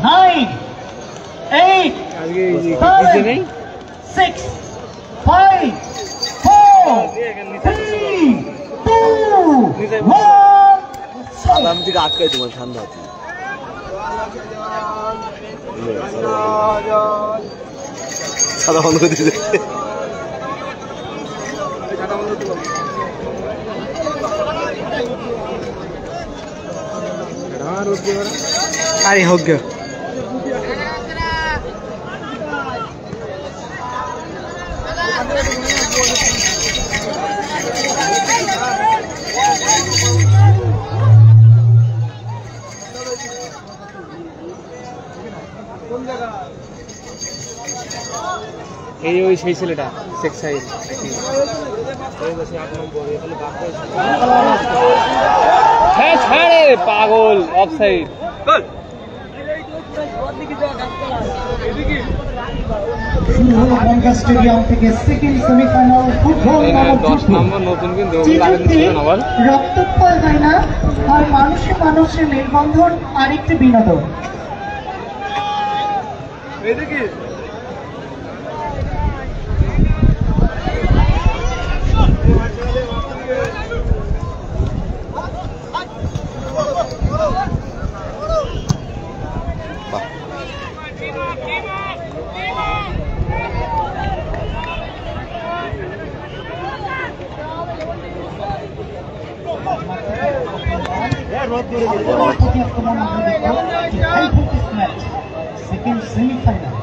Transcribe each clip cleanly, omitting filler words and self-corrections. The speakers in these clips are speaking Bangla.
9, 8, 7, 6, 5, 4, 3, 2, 1. আমি থেকে আটকাই তোমার ঠান্ডা আছে সাদা বন্ধ করে দিতে अरे हो गया এই ওই সেই ছেলেটা শেখ সাইদ হ্যাঁ ছাড়ে পাগল অফসাইড স্টেডিয়াম থেকে সেকেন্ড সেমিফাইনাল ফুটবল 10 নম্বর নতুন কিন্তু রক্তপাত হয় না আর মানুষের মেলবন্ধন আরেকটি বিনোদন সেকেন্ড সেমিফাইনাল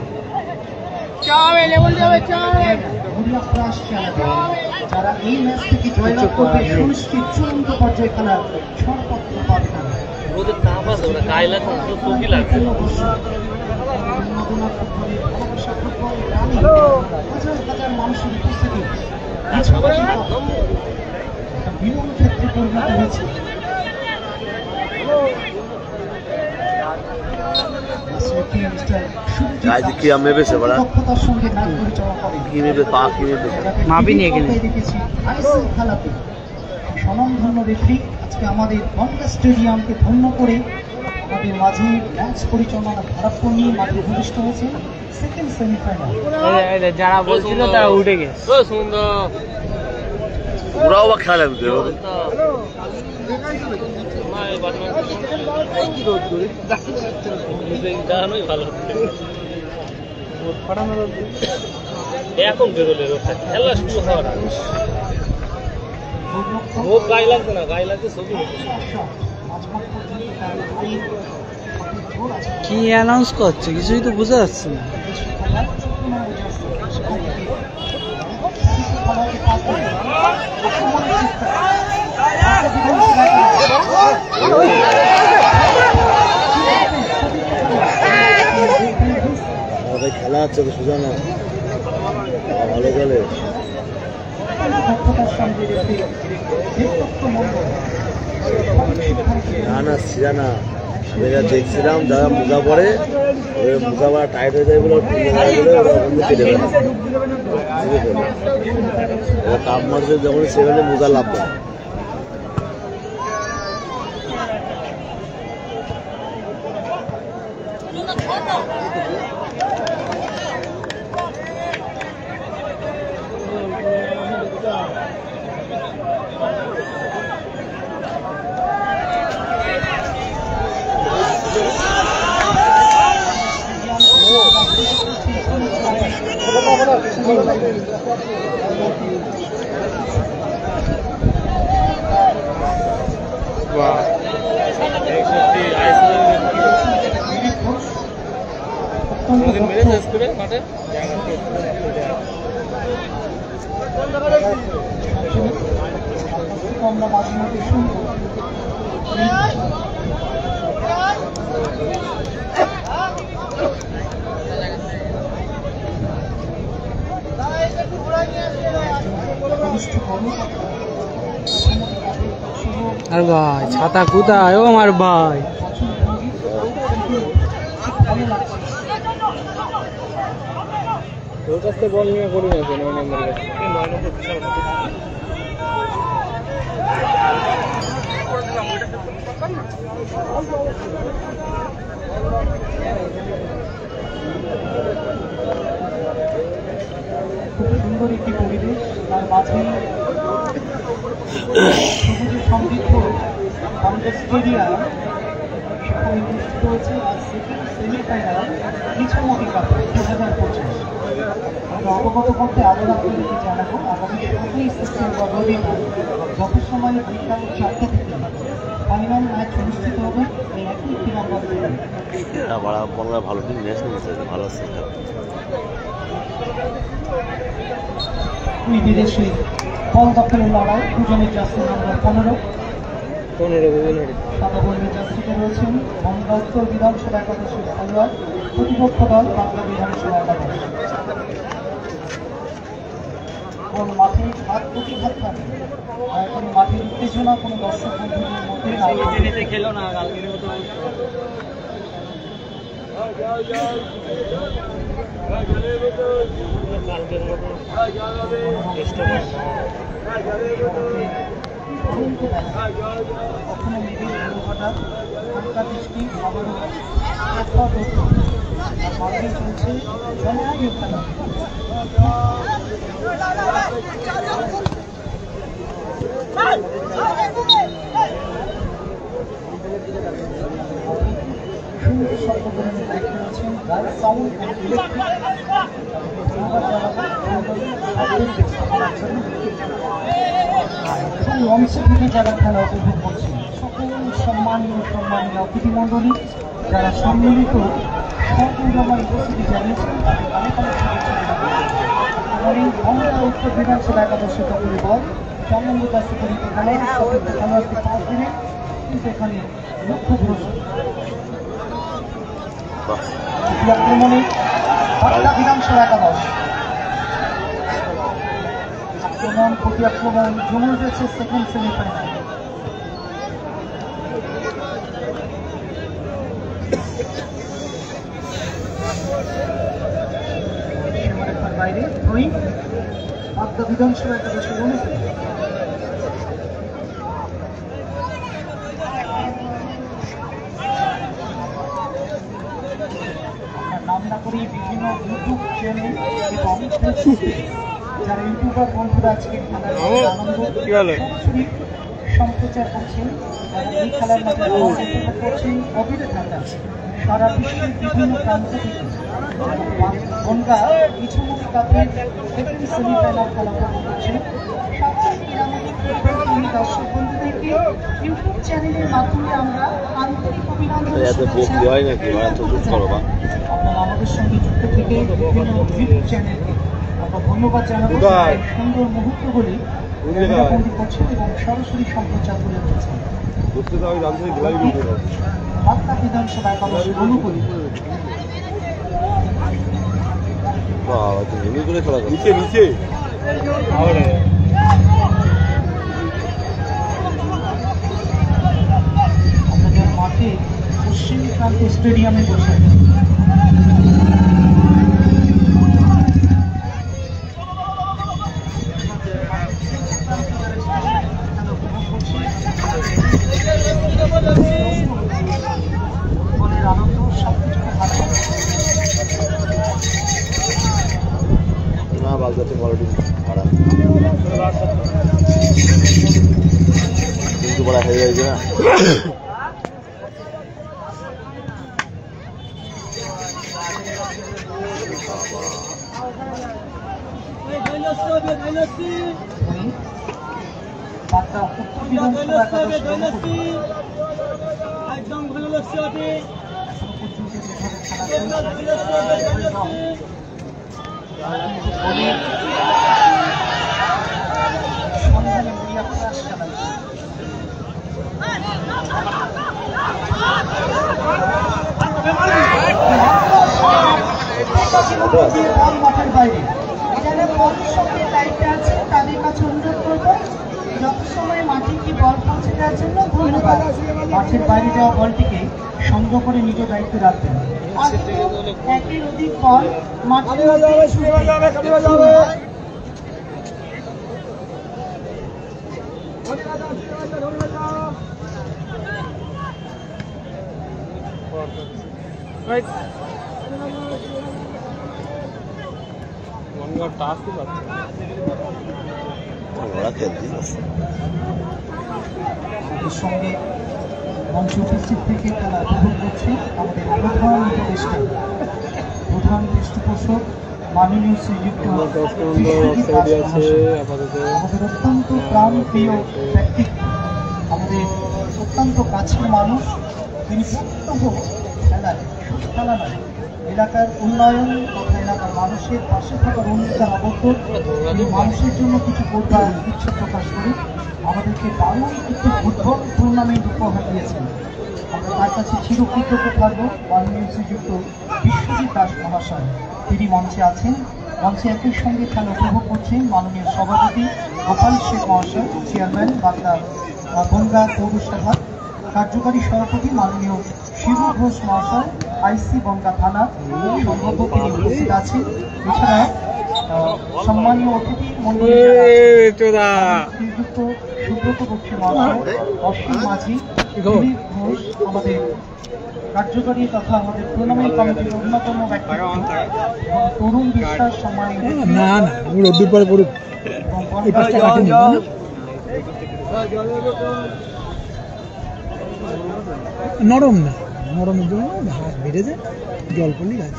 যারা এই ম্যাচ থেকে জয়লাভ করবে সুনিশ্চিত চূড়ান্ত পর্যায়ে খেলার ছাড়পত্র পাবে না মানুষের উপস্থিতি বিরল ক্ষেত্রে পরিণত হয়েছে স্বনামধন্য রেফারি আজকে আমাদের বনগাঁ স্টেডিয়ামকে ধন্য করে আমাদের মাঝে ম্যাচ পরিচালনা ভারপ্য নিয়ে মাঠে উপবিষ্ট হয়েছে সেকেন্ড সেমিফাইনাল যারা বলছিল তারা উঠে গেছে ওরাও বা খেলা এখন বেরোলে খেলা শুরু হওয়ার গায়ে লাগছে না গায়ে লাগছে ছবি কি অ্যানাউন্স করছে কিছুই তো বোঝা যাচ্ছে না খেলা হচ্ছে তো সোজা না ভালো খেলে না সিরা না আমি দেখছিলাম যারা মোজা পরে মোজা পড়া টাইট হয়ে যায় বলে ওরা বন্ধু কেটে দেবে কাপ মারছে যখন সেখানে মোজা লাভ দেয় আমরা মাঝে মাঝে শুনবো আর ভাই ছাতা কোথায় ও আমার ভাই তোর কাছে বল নিয়ে করুন আছে 9 নম্বরের কাছে 9 নম্বর বিশাল কথা মাঝে সবুজে সমৃদ্ধ কংগ্রেস স্টেডিয়াম সেখানে অনুষ্ঠিত হয়েছে সেকেন্ড সেমিফাইনাল ইছামতি কাপ 2025। আমরা অবগত করতে আরও আপনাদেরকে জানাবো আগামী 7ই সেপ্টেম্বর রবিবার যথাসময়ে বিকাল 4টা থেকে ফাইনাল ম্যাচ অনুষ্ঠিত হবে এই একই ক্রীড়াঙ্গনে। ভালো টিম ম্যাচ নিয়েছে, ভালো সেন্টার। দুই বিদেশি বল দখলের লড়াই, দুজনের জার্সি নম্বর 15 সাদা বর্ণের জার্সিতে রয়েছেন বনগাঁ উত্তর বিধানসভা একাদশের খেলোয়াড়, প্রতিপক্ষ দল বাংলা বিধানসভা একাদশ। কোন মাঠে হাত প্রতিঘাত থাকে, এখন মাঠের উত্তেজনা কোনো দর্শক বন্ধুদের মধ্যে খেলো না কালকের মতো। কখনো মেঘের হঠাৎ হালকা বৃষ্টি, আবারও মাঠে চলছে জনপ্রিয় খেলা। সুন্দর শব্দ করে দেখতে পাচ্ছেন সাউন্ড লঞ্চে থেকে যারা খেলা উপভোগ করছেন সকল সম্মানীয় অতিথিমণ্ডলী যারা সম্মিলিত সহযোগিতার উপস্থিতি জানিয়েছেন তাদের অনেক অনেক বনগাঁ উত্তর বিধানসভা একাদশের দখলে বল চন্দ্র কাছে পরিচিত খেলোয়াড়কে পাস দিলে কিন্তু এখানে লক্ষ্যগ্রস্ত আক্রমণে বাংলা বিধানসভা একাদশ। আক্রমণ প্রতি আক্রমণ জমে উঠেছে সেকেন্ড সেমিফাইনাল। সীমারেখার বাইরে থ্রোয়িং বাংলা বিধানসভা একাদশের অনুকূলে। নাম না করি বিভিন্ন ইউটিউব চ্যানেল এবং যারা ইউটিউবার বন্ধুরা আজকে খেলার সরাসরি সম্প্রচার করছেন, যারা এই খেলার মাঝে অংশগ্রহণ করছেন অবিরে থাকা সারা বিশ্বের বিভিন্ন প্রান্ত থেকে বনগাঁ ইছামতি কাপের সেকেন্ড সেমিফাইনাল খেলা উপভোগ করছেন। দর্শক বন্ধুদেরকে ইউটিউব চ্যানেলের মাধ্যমে আমরা আন্তরিক অভিনন্দন। আপনারা আমাদের সঙ্গে যুক্ত থেকে বিভিন্ন ইউটিউব চ্যানেলকে আমরা ধন্যবাদ জানাবো। সুন্দর মুহূর্তগুলি বন্দী করছেন এবং সরাসরি সম্প্রচার করে উঠেছেন বাংলা বিধানসভা একাদশের অনুকূলে। আপনাদের মাঠে পশ্চিম প্রান্ত স্টেডিয়ামে বসে মনের আনন্দ সবকিছুকে ভালো না বাগদাতে বড় কিন্তু বড় হয়ে যাচ্ছে না। উত্তর বিধানসভা একদম ভালো লাগছে মাঠের বাইরে যারা প্রদর্শকের দায়িত্বে আছে তাদের কাছে অনুরোধ করবো যত সময় মাঠে কি বল পৌঁছে দেওয়ার জন্য ধন্যবাদ। মাঠের বাইরে যাওয়া বলটিকে সংগ্রহ করে নিজ দায়িত্বে রাখবেন। আর একের অধিক বল মাঠের টাস্ক ওরা খেলছি আমাদের সঙ্গে মঞ্চ উপস্থিত থেকে খেলা উপভোগ করছে আমাদের প্রধান উপদেষ্টা প্রধান পৃষ্ঠপোষক মাননীয় শ্রীযুক্ত বিশ্বজিৎ দাস মহাশয়। আমাদের অত্যন্ত প্রাণপ্রিয় ব্যক্তিত্ব, আমাদের অত্যন্ত কাছের মানুষ। তিনি প্রত্যহ খেলায় শুধু খেলা নয়, এলাকার উন্নয়ন তথা এলাকার মানুষের পাশে থাকার অঙ্গীকার আবদ্ধ। তিনি মানুষের জন্য কিছু করবার ইচ্ছা প্রকাশ করে আমাদেরকে দারুণ একটি ফুটবল টুর্নামেন্ট উপহার দিয়েছেন। আমরা তার কাছে চিরকৃতজ্ঞ থাকবো। মাননীয় শ্রীযুক্ত বিশ্বজিৎ দাস মহাশয় তিনি মঞ্চে আছেন। মঞ্চে একই সঙ্গে খেলা উপভোগ করছেন মাননীয় সভাপতি গোপাল শেখ মহাশয়, চেয়ারম্যান বাগদা বনগাঁ পৌরসভা, কার্যকারী সভাপতি মাননীয় শিবু ঘোষ মহাশয়, আইসি বনগাঁ থানা সম্ভাব্য তিনি উপস্থিত আছেন। এছাড়া সম্মানীয় অতিথি মন্ডলী শ্রীযুক্ত সুব্রত বক্সী মহাশয়, অসীম মাঝি, দিলীপ ঘোষ, আমাদের কার্যকারী তথা আমাদের টুর্নামেন্ট কমিটির অন্যতম ব্যক্তিত্ব, এবং তরুণ বিশ্বাস সম্মানীয় নরম না, নরমের জন্য হাত বেড়ে যায়, জল পড়লে গাছ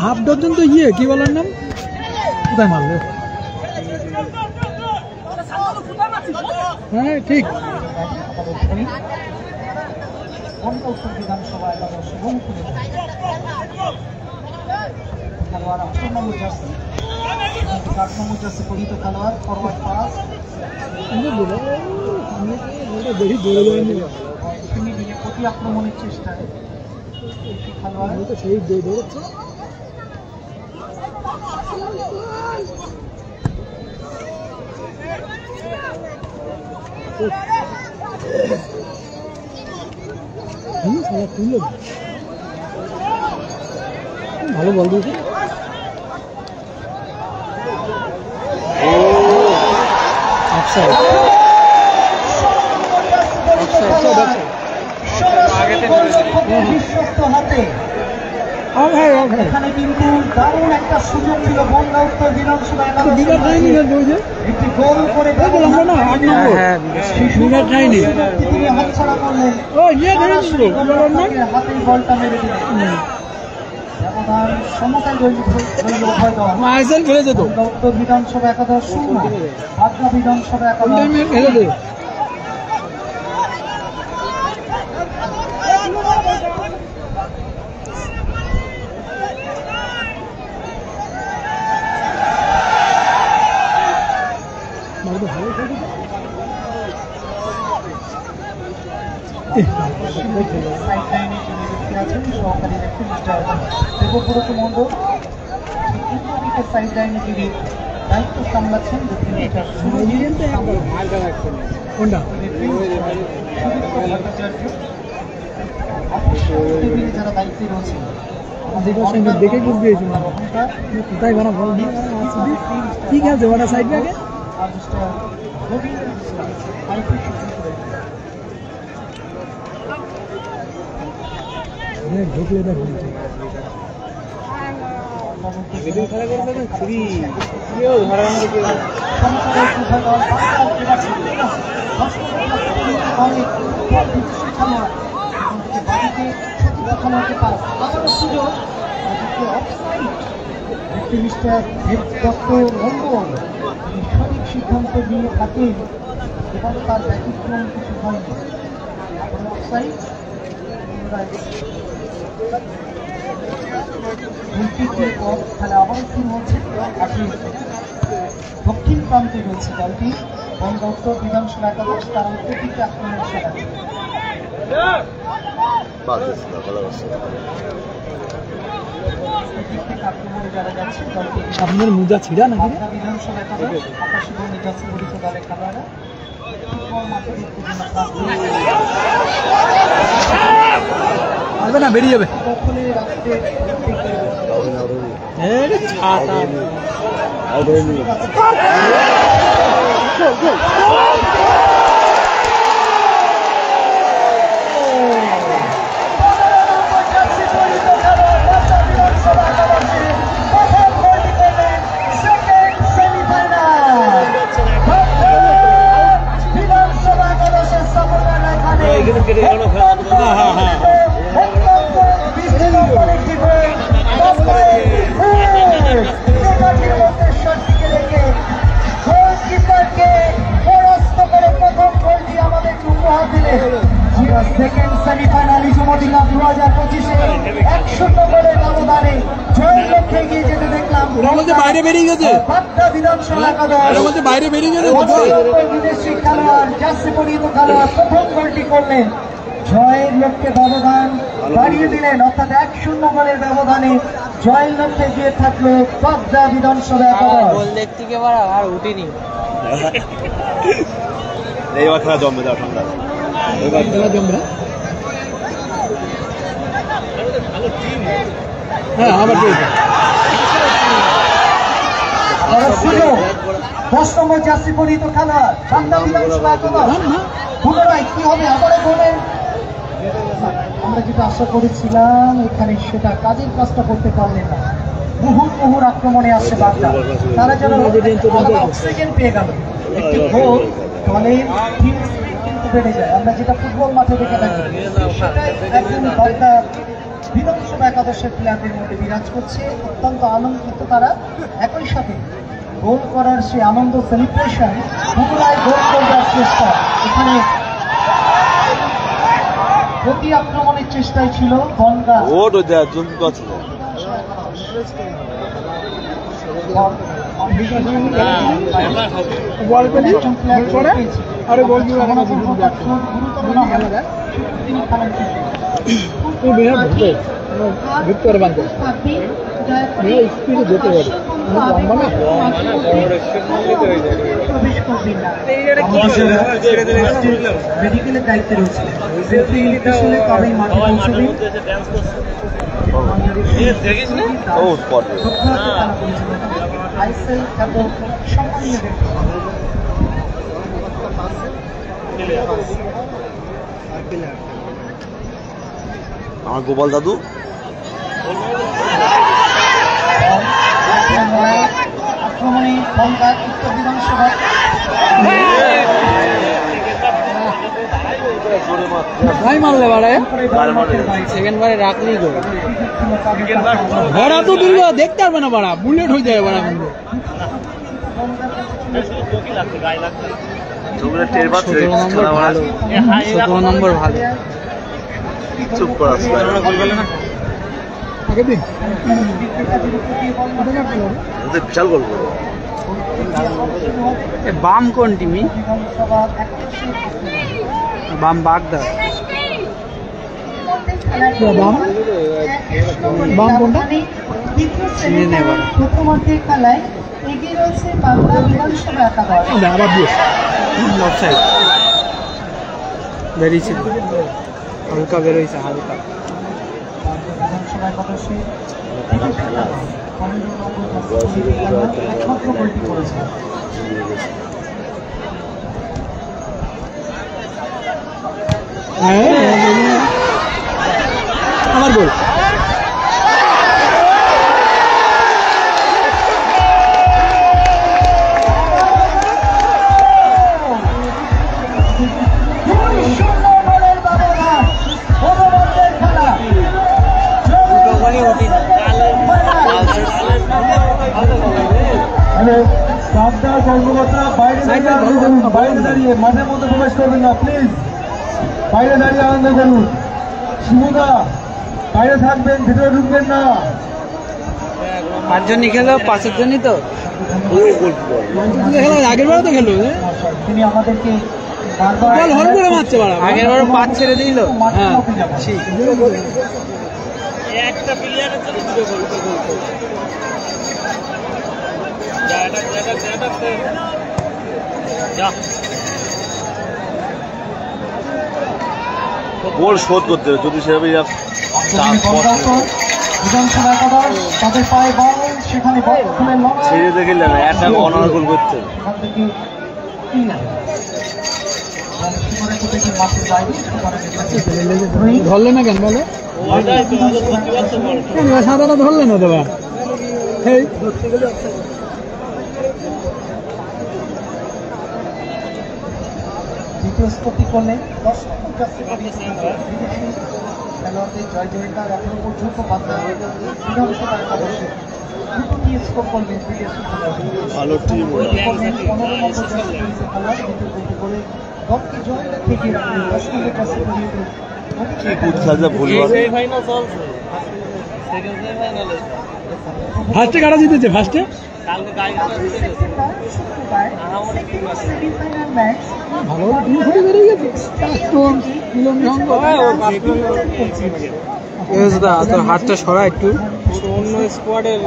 হাফ ডজন তো ইয়ে কি বলার নাম কোথায় মারলো? হ্যাঁ ঠিক। বিধানসভা একাদশ রংপুরে খেলোয়াড় 8 নম্বর জার্সি, 8 নম্বর জার্সি পরিহিত খেলোয়াড় ফরওয়ার্ড পাস প্রতি আক্রমণের চেষ্টায় খেলোয়াড় সেই দৌড়চ্ছে। ভালো বল দিয়েছে। এখানে কিন্তু দারুণ একটা সুযোগ ছিল বনগাঁ উত্তর বিধানসভা একটি গোল করে তিনি হাতছাড়া করলেন, হাতে বলটা মেরে দিলেন। ব্যবধান সমতায় উভয় দল। উত্তর বিধানসভা একাদশ 0, বাগদা বিধানসভা একাদশ। সহকারী রেফারি মিস্টার দেবব্রত মণ্ডল, সাইড লাইনে যিনি দায়িত্ব সামলাচ্ছেন রেফারি মিস্টার সুরজিৎ ভট্টাচার্য। যারা দায়িত্বে রয়েছেন দেখে খুব দিয়েছিল তাই বানা বল দিয়ে ঠিক আছে ওটা সাইড ব্যাগে ঢুকলে খেলা করতে ছুরি ধরা সঠিক সিদ্ধান্ত নিয়ে থাকেন এবং তার ব্যতিক্রম কিছু হয়নি। খেলা আবারও শুরু হচ্ছে। দক্ষিণ প্রান্তে রয়েছে দলটি বনগাঁ উত্তর বিধানসভা একাদশ, তারা উত্তর দিকে আক্রমণের সেরা আপনার মুজা ছিড়া নাকি বিধানসভা একাদশ আকাশী বন জাতীয় পরিচিত দলের খেলোয়াড়রা আসবে না, বেরিয়ে যাবে। বাইরে বেরিয়ে গেছে, বাগদা বিধানসভা একাদশ বাইরে বেরিয়ে গেছে। বিদেশি খেলোয়াড় জার্সি পরিহিত খেলোয়াড় প্রথম গোলটি করলেন, জয়ের লক্ষ্যে ব্যবধান বাড়িয়ে দিলেন, অর্থাৎ 1-0 গোলের ব্যবধানে জয়ের লক্ষ্যে গিয়ে থাকলো বাগদা বিধানসভা একাদশ। গোল দেখতে কে পারা আর উঠিনি। এইবার খেলা জমবে, দাও ঠান্ডা জমবে। হ্যাঁ আবার সুযোগ 10 নম্বর জার্সি পরিহিত খেলোয়াড় বাগদা বিধানসভা একাদশ পুনরায় কি হবে আবারও গোলের, আমরা যেটা আশা করেছিলাম এখানে সেটা কাজের কাজটা করতে পারলেন না। মুহুর আক্রমণে আসছে বাগদা, তারা যেন অক্সিজেন পেয়ে গেল, একটি গোল দলের টিম স্পিরিট কিন্তু বেড়ে যায়। আমরা যেটা ফুটবল মাঠে দেখে থাকি সেটাই একদম বাগদা বিধানসভা একাদশের প্লেয়ারদের মধ্যে বিরাজ করছে। অত্যন্ত আনন্দিত তারা, একই সাথে গোল করার সেই আনন্দ সেলিব্রেশন, পুনরায় গোল করবার চেষ্টা। এখানে প্রতি আক্রমণের চেষ্টায় ছিল গঙ্গা, ভিক্টর বান্ধব স্পিডে যেতে পারে, মেডিকেলের দায়িত্বে রয়েছে, তবেই মাঠে পৌঁছবে। আইএসএল খ্যাত সম্মানীয় ব্যক্তি আমার গোপাল দাদু আক্রমণে গঙ্গা উত্তর বিধানসভা ভাই মারলে বাড়ায় সেকেন্ড বারে রাখলেই গো ভরা তো দূর দেখতে পারবে না, বাড়া বুলেট হয়ে যাবে বাড়া কিন্তু 17 নম্বর ভালো। চুপ করা আগের দিন বিশাল গল্প। বাম কোন টিমি? বাম বাগদা। বাম কোনটা প্রথমার্ধের খেলায় এগিয়ে রয়েছে বাগদা বিধানসভা একাদশ। আবার দিয়ে অফসাইড বেরিয়েছিল, হালকা বেরোইছে, হালকা। বিধানসভা একাদশে একমাত্র গোলটি করেছে। আমার গোল বাইরে দাঁড়িয়ে মাঠের মধ্যে প্রবেশ করবেন না প্লিজ, বাইরে দাঁড়িয়ে আনন্দ করুন। শিবুদা বাইরে থাকবেন, ভিতরে ঢুকবেন না। 5 জনই খেলো, 5 জনই তো আগের বারে তো খেলো, তিনি আমাদেরকে মারছে বাড়া, আগের বারও 5 ছেড়ে দিল। হ্যাঁ একটা প্লেয়ারের জন্য দুটো গোল। গোল শোধ করতে হবে, যদি সেভাবে বিধানসভা একাদশ তাদের পায়ে বল, সেখানে ছেড়ে দেখে একটা অনার গোল করতে ধরলে না কেন বলো, সাদাটা ধরলে না দাদা। দ্বিতীয় স্কোরটি করলেন 10 নম্বর জার্সি বিদেশি খেলোয়াড়দের জয় জয়কার এখনো পর্যন্ত বাগদা বিধানসভা একাদশে দুটি স্কোর করলেন বিদেশি ভালো টিম। 15 নম্বর জার্সি বিদেশি খেলোয়াড় দ্বিতীয় গোলটি করে দলকে জয় থেকে রাখলেন 10 নম্বর জার্সি ভুল সেমিফাইনাল চলছে, সেকেন্ড সেমিফাইনালে ফার্স্টে কারা জিতেছে ফার্স্টে? ভালো টিম ফুটে বেরিয়ে গেছে। হাতটা সরা একটু অন্য স্কোয়াডের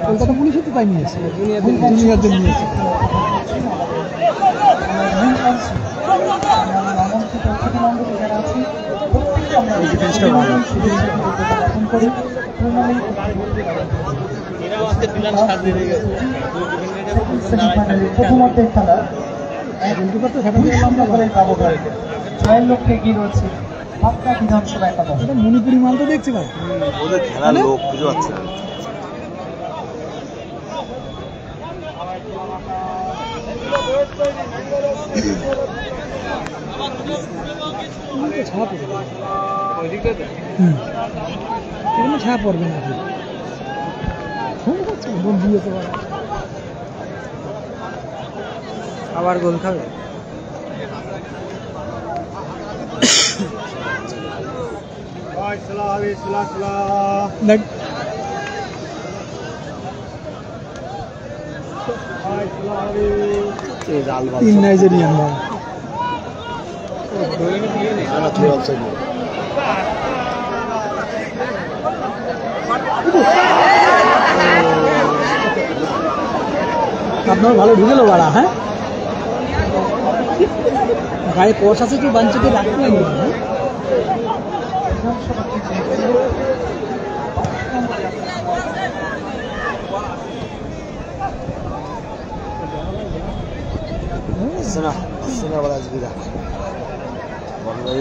কলকাতা পুলিশ তো তাই নিয়েছে, জুনিয়রদের নিয়েছে। মণিপুরি মাল তো দেখছি ভাই, ওদের খেলার লোক কিছু হচ্ছে না। ছায়া পড়বে না আবার গোল খাবে। তিন নাইজেরিয়ান আপনার ভালো ঢুকেলো বাড়া। হ্যাঁ গায়ে পয়সা আছে কি বাঞ্চিতে রাখতে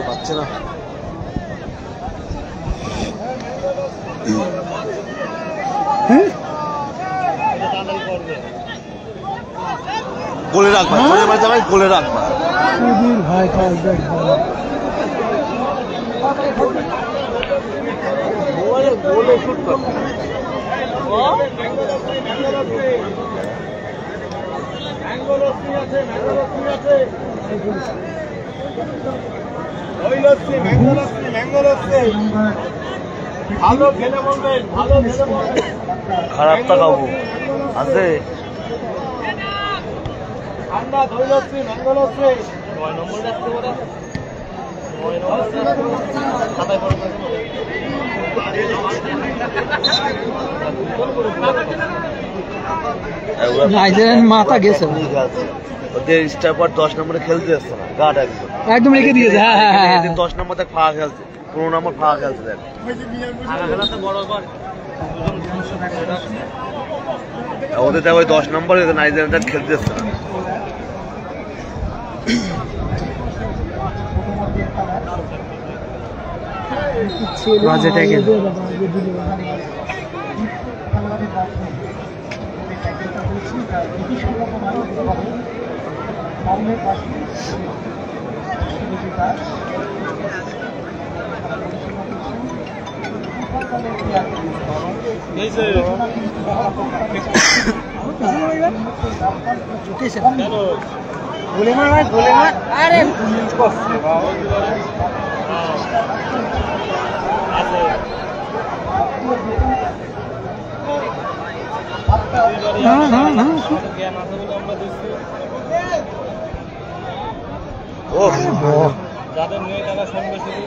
পাচ্ছে না। গোলে রাখবা, গোলে রাখবা। ভাই গোলে শুট কর। খারাপ টাকাবো আছে মাথা গেছে ওদের স্টাফার 10 নম্বরে খেলতে আসছে না, গার্ড একদম রেখে দিয়েছে। 10 নম্বর থেকে ফাঁকা খেলছে, 15 নম্বর ফাঁকা খেলছে। দেখ ওদের দেখ ওই 10 নম্বরে নাইজেরিয়ান খেলতে আসছে না। যাদের নেই তারা শুনবে শুধু।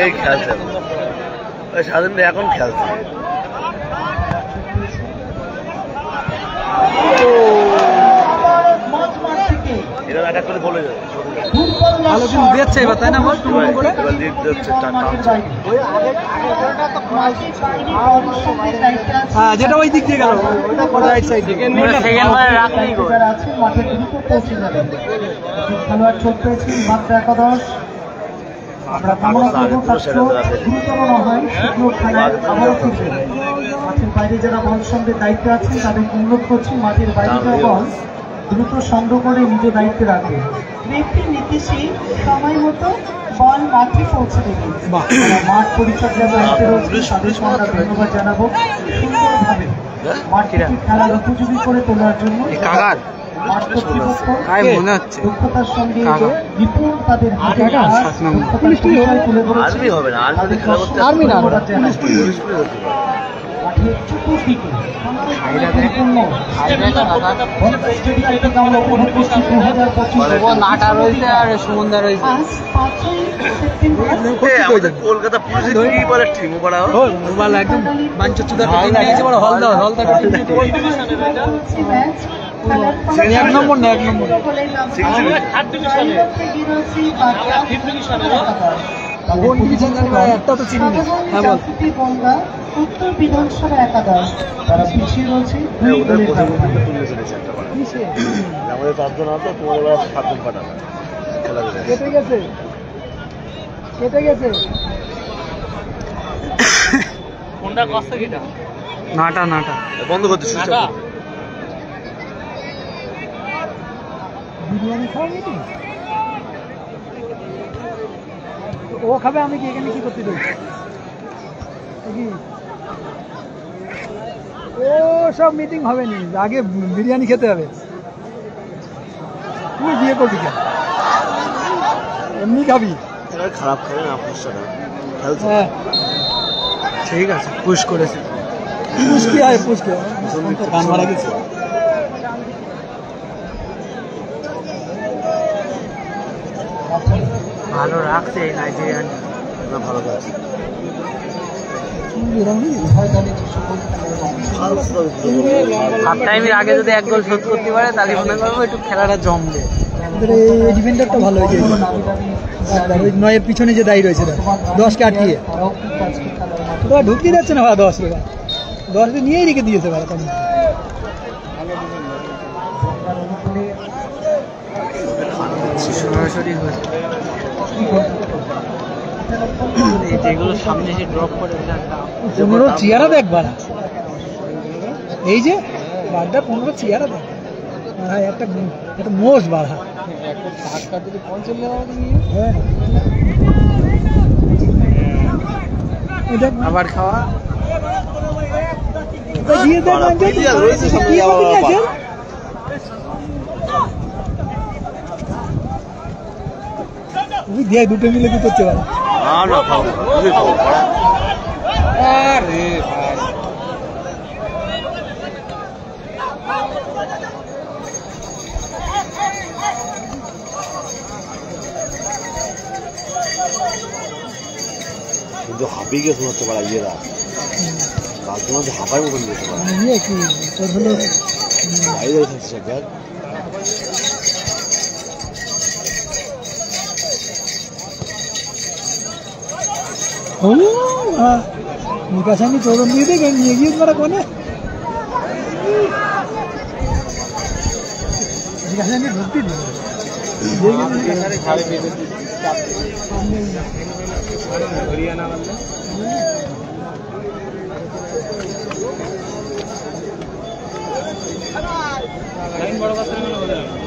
এই খেলছে স্বাধীন এখন খেলছে। এরা অ্যাটাক করে বলে যাবে ভালো কিন্তু দিচ্ছে এবার, তাই না? হ্যাঁ যেটা ওই দিক দিয়ে গেল রাইট সাইড থেকে। খেলোয়াড় চোট পেয়েছি মাত্র একাদশ। আমরা কামনা করবো তার চোট গুরুতর না হয়, শুকনো খেলায় আবারও ফিরবে। মাঠের বাইরে যারা বল সংগ্রহের দায়িত্বে আছেন তাদেরকে অনুরোধ করছি মাঠের বাইরে যারা বল দ্রুত সংগ্রহ করে নিজ দায়িত্বে রাখবে। রেফারি নীতিশী সময় মতো বল মাঠে পৌঁছে দেবে। মাঠ পরিচর্যার দায়িত্বে রয়েছে তাদেরকে আমরা ধন্যবাদ জানাবো। সুন্দরভাবে মাঠটি খেলার উপযোগী করে তোলার জন্য কাকার মাঠ কর্তৃপক্ষ মনে হচ্ছে দক্ষতার সঙ্গে কাকা। বিপুল তাদের হাতে কাকা, কাজ, 7 নম্বর। দক্ষতার পরিচয় তুলে ধরেছে। আর্মি হবে না, আর্মি খেলা করতে আর্মি না, ধন্যবাদ জানাই। পুলিশ পুলিশ হতে পারে। মাঠের চতুর্দিকে শান্তিপূর্ণ স্টেডিয়ামে আমরা উপভোগ করছি 2025 নাটা রয়েছে আর সুমন্দা রয়েছে। আজ 5ই সেপ্টেম্বর আমাদের কলকাতা পুলিশের কি বলে টিম পাড়া একদম বাঞ্চুদা হলদা এক নম্বর না, 1 নম্বর। কোন ডিভিশন জানি না, একটা তো চিনি না। হ্যাঁ বল। উত্তর বিধানসভা একাদশ তারা পিছিয়ে রয়েছে দুই ওদের গোলের প্রথম ব্যবধানে। তুলে চলেছে একটা পাড়া আমাদের 5 জন আছে, তোমাদের বেলা 7 জন পাঠাবে খেলা করে কেটে গেছে, কেটে গেছে। কোনটা কষ্ট কিটা নাটা নাটা বন্ধ করতে সুইচ অফ বিরিয়ানি খাওয়াবি তো? ও খাবে, আমি কি এখানে কি করতে দেব? ও সব মিটিং হবে নি, আগে বিরিয়ানি খেতে হবে। তুই বিয়ে করবি কেন? এমনি খাবি? খারাপ করে না সমস্যা না খেলছে হ্যাঁ ঠিক আছে, পুশ করেছে। পুশ কি হয়, পুশ কি গান মারা গেছে। ভালো রাখছে এই নাইজেরিয়ান। না ভালো কাজ হাফ টাইমের আগে যদি 1 গোল শোধ করতে পারে তাহলে মনে করবো একটু খেলাটা জমবে। এই ডিফেন্ডারটা ভালো হয়েছে, ওই 9-এর পিছনে যে দায়ী রয়েছে 10কে আটকিয়ে তোরা ঢুকিয়ে যাচ্ছে না ভাড়া 10 টাকা 10 নিয়েই রেখে দিয়েছে ভাড়া। তখন সরাসরি যেগুলো সামনে এসে ড্রপ করে পনেরো চেয়ারা দেখ ভাড়া, এই যে বারটা 15 চেয়ারা দেখ, হ্যাঁ একটা মোষ বাড়া আবার খাওয়া দিয়ে দেখ 2 মিলে কি করতে পারে। না খাও আরে ভাই কিন্তু হাঁপিয়ে গিয়ে শোনাতে পারা ইয়েরা তার জন্য হাঁপার মতন যেতে পারে ইয়ে কি তোর হলো বাইরে থাকছে দেখ নিকাশানি চোদন দিয়ে দেবে নিয়ে গিয়ে মারা কোনে নিকাশানি ঢুকতে দিবে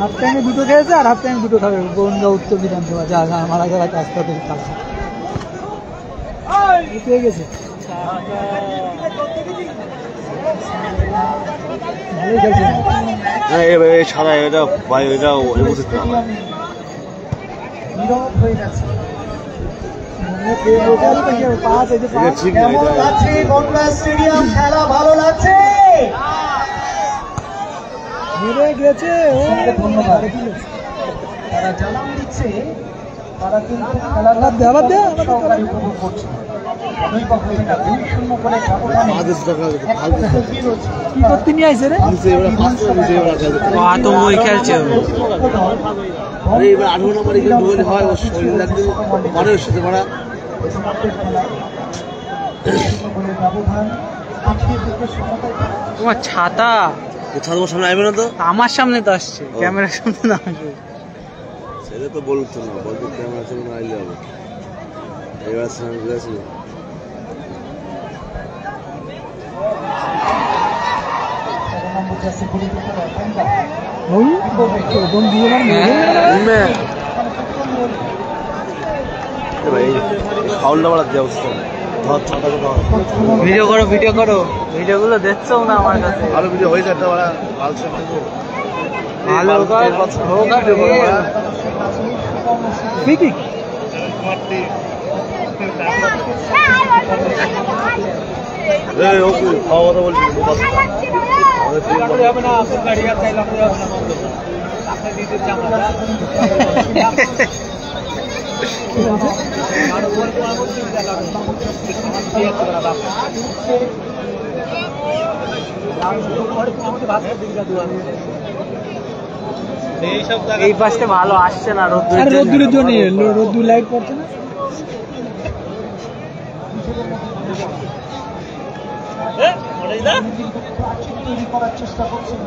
হাফ টাইমে 2টো খেয়েছে আর হাফ টাইমে 2টো খাবে বনগাঁ উত্তর বিধানসভা যা মারা গেল রাস্তা থেকে খাবে পেয়ে গেছে ভালোই খেলছে ছাড়া এটা ভাই এটা উচিত না নীরব হয়ে যাচ্ছে। ঠিক কেমন লাগছে বনগাঁ স্টেডিয়াম? খেলা ভালো লাগছে? গেছে ধন্যবাদ। তারা জানান দিচ্ছে তারা কিন্তু খেলার সহকারী উপভোগ করছে। 2-0 করে ব্যবধানে কি করতে নিয়ে আসছে রে? খেলছে এবার 18 নম্বরে গোল হয় ওর শরীর লাগবে মানুষের সাথে মারা তোমার ছাতা তোমার সামনে আসবে না তো আমার সামনে তো আসছে ক্যামেরার সামনে না আসবে সেটা তো বলতো না বলতো ক্যামেরার সামনে আইলে হবে এবার স্নান করে আসি ভাই ফাউলটা বাড়ার যে অবস্থা ভিডিও করো ভিডিও করো, ভিডিওগুলো দেখছো না আমার কাছে? ভালো ভিডিও হয়েছে একটা ভালো খাওয়া কথা বলছি এই পাশে ভালো আসছে না, রোদ্দুরের জন্য রোদ্দুর লাইট পড়ছে না। করার চেষ্টা করছেন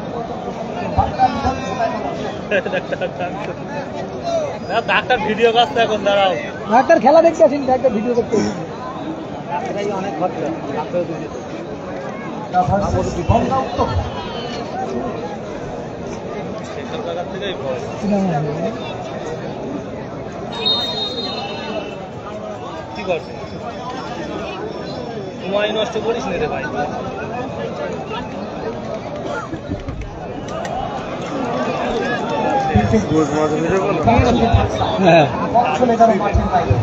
ডাক্তার ভিডিও কাজটা এখন দাঁড়াও, ডাক্তার খেলা দেখতে আসেন, ডাক্তার ভিডিও দেখতে অনেক খরচা। কি করছে? সময় নষ্ট করিস না রে ভাই। চলে গেল মাঠের বাইরে।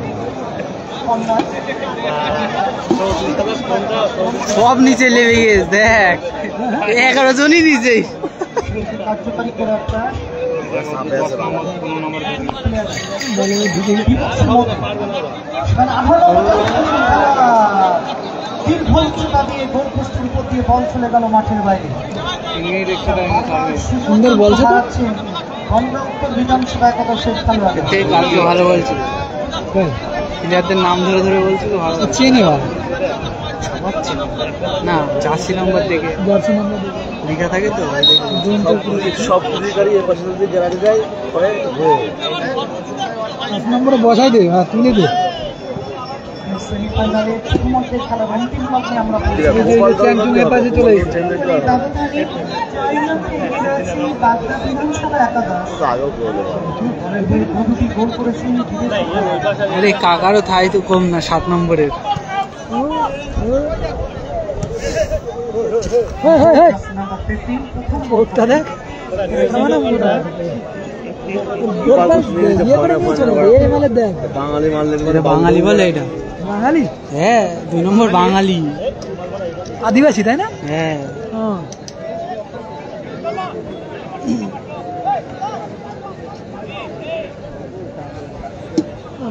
সব নিচে লেগে গেছে, দেখ 11 জনই নিচে। কার্যকারী করে একটা দীর্ঘ উচ্চতা দিয়ে গোলপোস্টের উপর দিয়ে বল চলে গেল মাঠের বাইরে। সুন্দর বলছে তো। গঙ্গা উত্তর বিধানসভা একাদশের খেলোয়াড় কালকে ভালো বলছিল, প্লেয়ারদের নাম ধরে ধরে বলছিল ভালো। চেনে ভালো না, জার্সি নাম্বার দেখে লেখা থাকে তো। সব পুলিশকারী এর পাশে যদি গ্যালারি যায় পরে 5 নম্বরে বসাই দে, তুলে দে। সেমিফাইনালে শুধুমাত্র খেলার অন্তিম লগ্নে আমরা পাশে চলে গেছে। গোল করেছেন আরে কাকারও থাই তো কম না 7 নম্বরের। বাঙালি মারলে বাঙালি বলে এটা? বাঙালি? হ্যাঁ, 2 নম্বর বাঙালি, আদিবাসী তাই না? হ্যাঁ।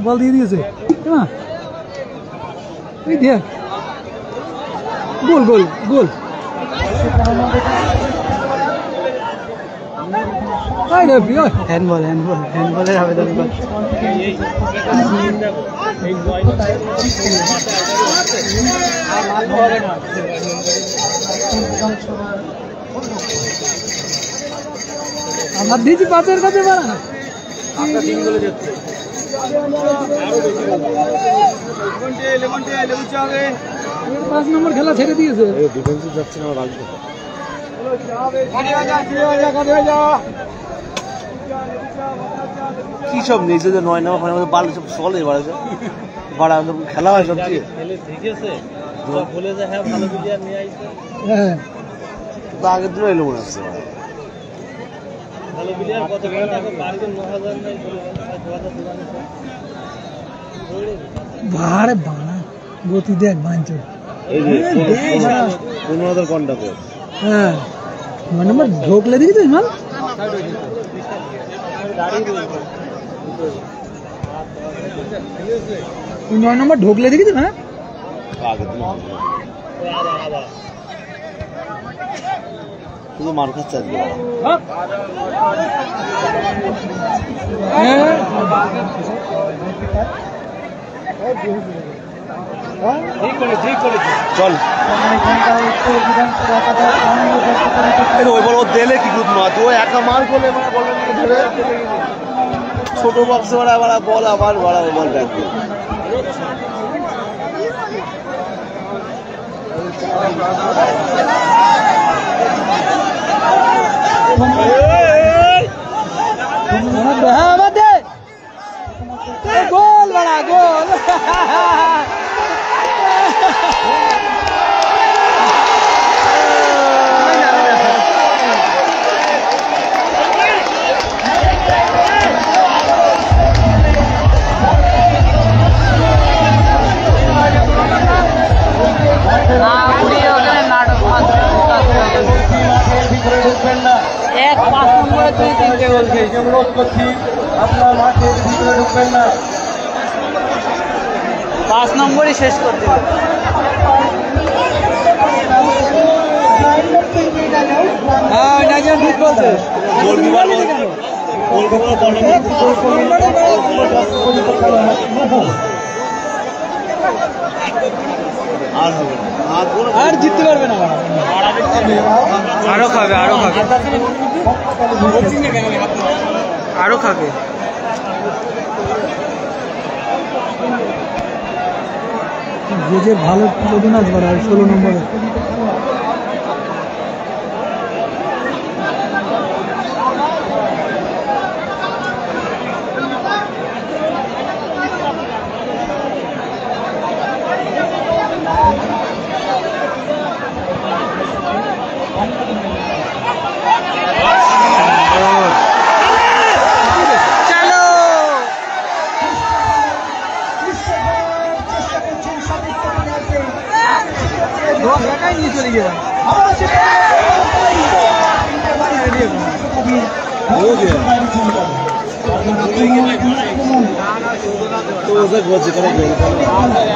বল দিয়ে দিয়েছে, দেখ গোল গোল গোল। হ্যান্ডবল হ্যান্ডবল হ্যান্ডবলের আবেদন কর। আমার দিয়েছি 5-এর কাছে পারা না। 5 নম্বর খেলা ছেড়ে দিয়েছে। ডিফেন্সে যাচ্ছে না, রাখবে কি সব নিচে যে 9 নম্বর ফাইনাল বাল সব চলে বাড়াছে বাড়া খেলা হয় সব দিয়ে বলে যে হ্যাঁ ভালো প্লেয়ার নিয়ে আইছে। হ্যাঁ, আগের দিনও এলো মনে হচ্ছে ভালো প্লেয়ার কত টাকা বাড়বে 9000 নাই 2000 ভাড়ে বাড়া গতি দেখ বাঞ্চ। এই যে 15,000 ঘন্টা করে। হ্যাঁ, 9 নম্বর ঢোকলে দেখি তো মাল। 9 নম্বর ঢোকলে দেখি তো না। শুধু মার খাচ্ছে আজকে। চল ওই বল ও দিলে কি গুড মাছ, ও একা মার করলে মানে বল ধরে ছোট বক্সে ওরা আবার বল আবার বড় বল ব্যাক গোল বড়া গোল। 5 নম্বরে তুই 3টে গোল খেয়েছিস। অনুরোধ করছি আপনার মাঠের ভিতরে ঢুকবেন না। 5 নম্বরই শেষ করে দিল। হ্যাঁ নাইজার ঠিক বলছে গোলকিপার আর হবে না, আর জিততে পারবে না আরো খাবে আরো খাবে আরো খাবে। যে ভালো প্রদনাস করা 16 নম্বরে একাই নিয়ে চলে গেলাম তো ওদের বলছে কোনো গোল নম্বরে